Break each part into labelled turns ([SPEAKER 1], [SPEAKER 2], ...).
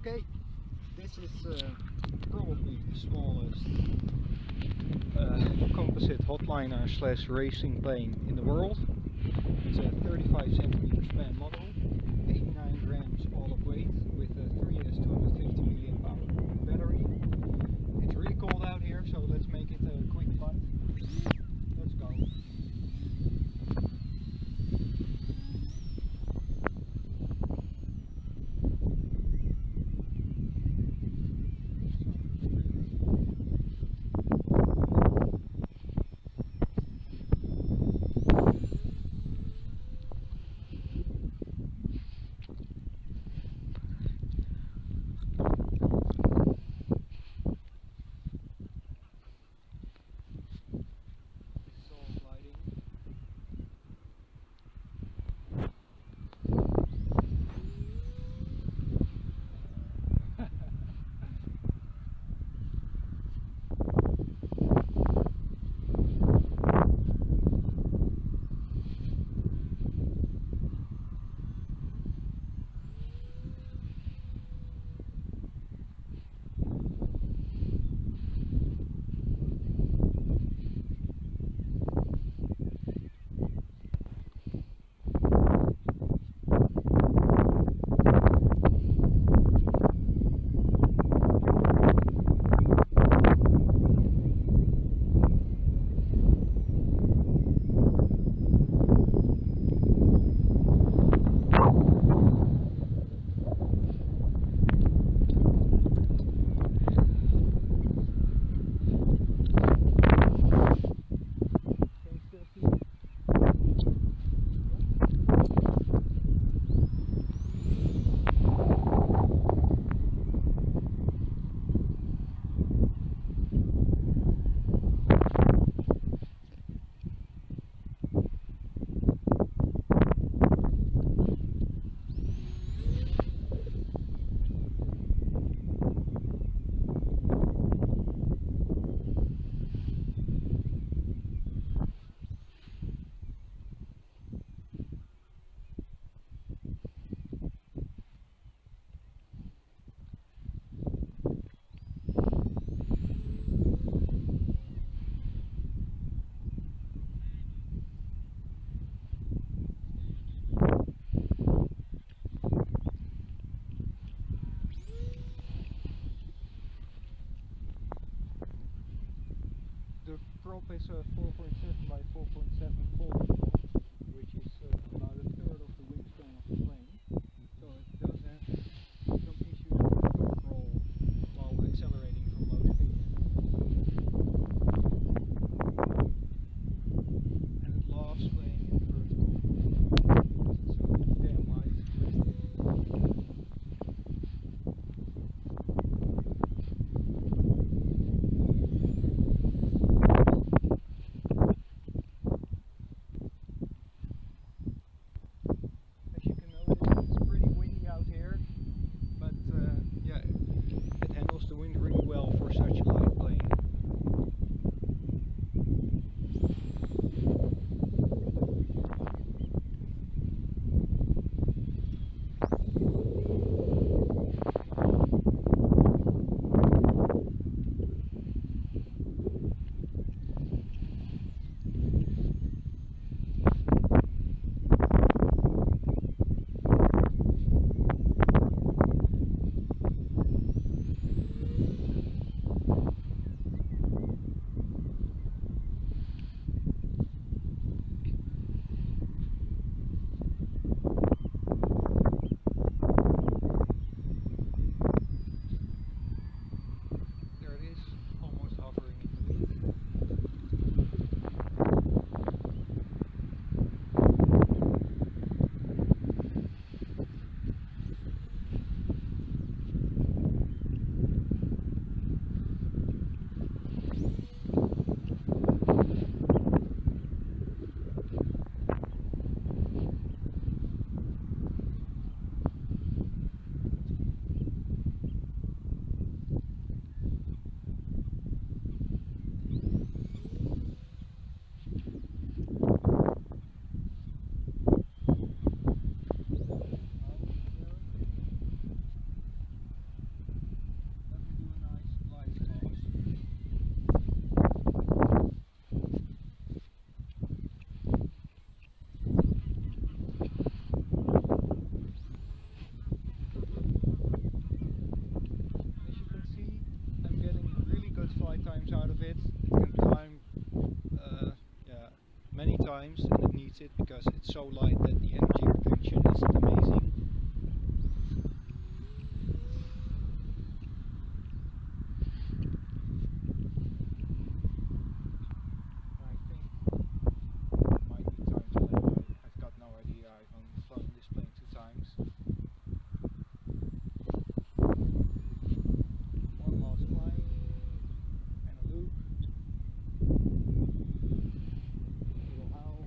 [SPEAKER 1] Okay, this is probably the smallest composite hotliner slash racing plane in the world. It's a 35 centimeter span model, 89 grams all of weight with a 3S 250 mAh battery. It's really cold out here, so let's make it a quick flight. Let's go. The prop is a 4.7 by 4.7 folding prop, which is about a third of the wingspan of the plane. So it does have some issues with control while accelerating from low speed. And it loves playing in vertical because it's so damn light. times, and it needs it because it's so light that the energy retention isn't amazing. I think it might be time to land. I've got no idea. I've only flown this plane 2 times. One last flight and a loop. Little howl.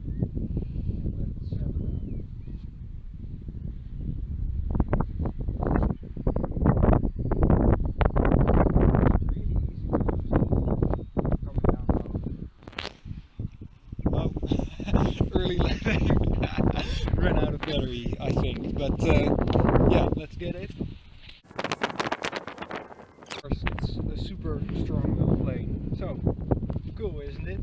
[SPEAKER 1] And let's settle down. Really easy to use coming down the mountain. Oh, early landing. Ran out of battery, I think. But yeah, let's get it. Of course, it's a super strong little plane. So, cool, isn't it?